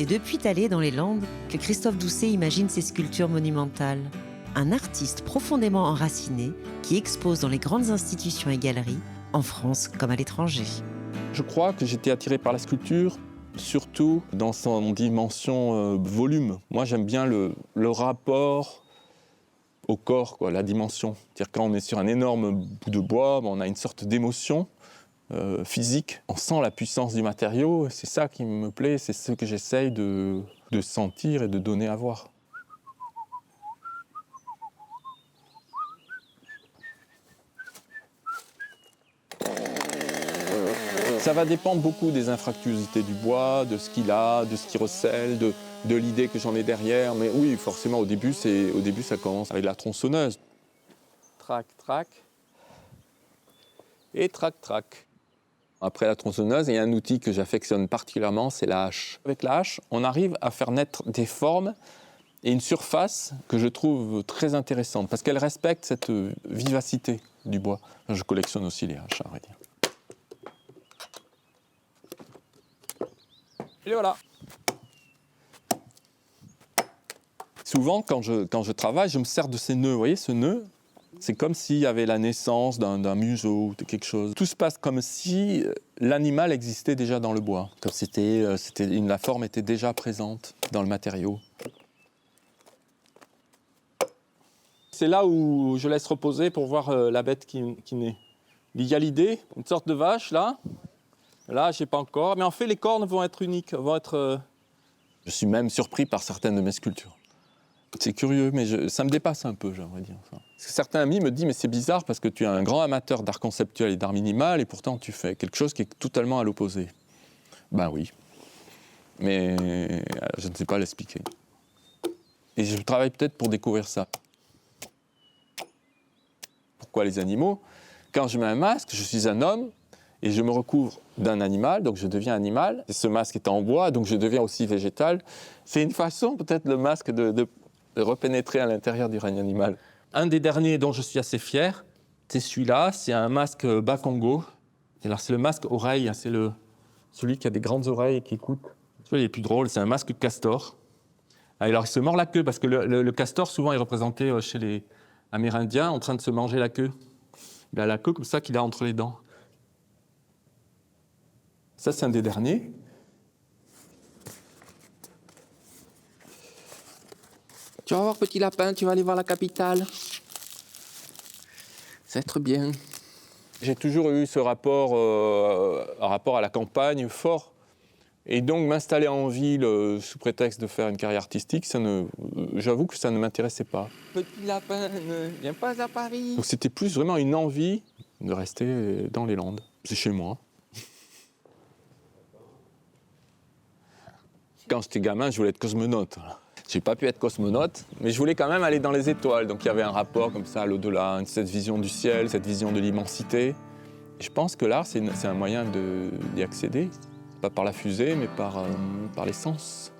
C'est depuis Thalès, dans les Landes, que Christophe Doucet imagine ses sculptures monumentales. Un artiste profondément enraciné qui expose dans les grandes institutions et galeries, en France comme à l'étranger. Je crois que j'étais attiré par la sculpture, surtout dans son dimension volume. Moi, j'aime bien le rapport au corps, quoi, la dimension. C'est-à-dire quand on est sur un énorme bout de bois, on a une sorte d'émotion physique. On sent la puissance du matériau, c'est ça qui me plaît, c'est ce que j'essaye de sentir et de donner à voir. Ça va dépendre beaucoup des infractuosités du bois, de ce qu'il a, de ce qu'il recèle, de l'idée que j'en ai derrière. Mais oui, forcément, au début, ça commence avec la tronçonneuse. Trac, trac. Et trac, trac. Après la tronçonneuse, il y a un outil que j'affectionne particulièrement, c'est la hache. Avec la hache, on arrive à faire naître des formes et une surface que je trouve très intéressante, parce qu'elle respecte cette vivacité du bois. Je collectionne aussi les haches, à vrai dire. Et voilà. Souvent, quand je travaille, je me sers de ces nœuds. Vous voyez, ce nœud, c'est comme s'il y avait la naissance d'un museau ou de quelque chose. Tout se passe comme si l'animal existait déjà dans le bois, comme si la forme était déjà présente dans le matériau. C'est là où je laisse reposer pour voir la bête qui naît. Il y a l'idée, une sorte de vache, là. Là, je ne sais pas encore. Mais en fait, les cornes vont être uniques. Je suis même surpris par certaines de mes sculptures. C'est curieux, mais ça me dépasse un peu, j'aimerais dire. Parce que certains amis me disent, mais c'est bizarre parce que tu es un grand amateur d'art conceptuel et d'art minimal et pourtant tu fais quelque chose qui est totalement à l'opposé. Ben oui. Mais je ne sais pas l'expliquer. Et je travaille peut-être pour découvrir ça. Pourquoi les animaux? Quand je mets un masque, je suis un homme et je me recouvre d'un animal, donc je deviens animal. Et ce masque est en bois, donc je deviens aussi végétal. C'est une façon, peut-être, le masque de repénétrer à l'intérieur du règne animal. Un des derniers dont je suis assez fier, c'est celui-là, c'est un masque Bakongo. Et alors c'est le masque oreille, c'est celui qui a des grandes oreilles et qui écoute. Celui-là, il est plus drôle, c'est un masque castor. Alors il se mord la queue, parce que le castor, souvent, est représenté chez les Amérindiens en train de se manger la queue. Il a la queue comme ça qu'il a entre les dents. Ça, c'est un des derniers. Tu vas voir, petit lapin, tu vas aller voir la capitale. Ça va être bien. J'ai toujours eu ce rapport à la campagne fort. Et donc, m'installer en ville sous prétexte de faire une carrière artistique, j'avoue que ça ne m'intéressait pas. Petit lapin, ne viens pas à Paris. Donc, c'était plus vraiment une envie de rester dans les Landes. C'est chez moi. Quand j'étais gamin, je voulais être cosmonaute. Je n'ai pas pu être cosmonaute, mais je voulais quand même aller dans les étoiles. Donc il y avait un rapport comme ça à l'au-delà, cette vision du ciel, cette vision de l'immensité. Et je pense que l'art, c'est un moyen d'y accéder, pas par la fusée, mais par les sens.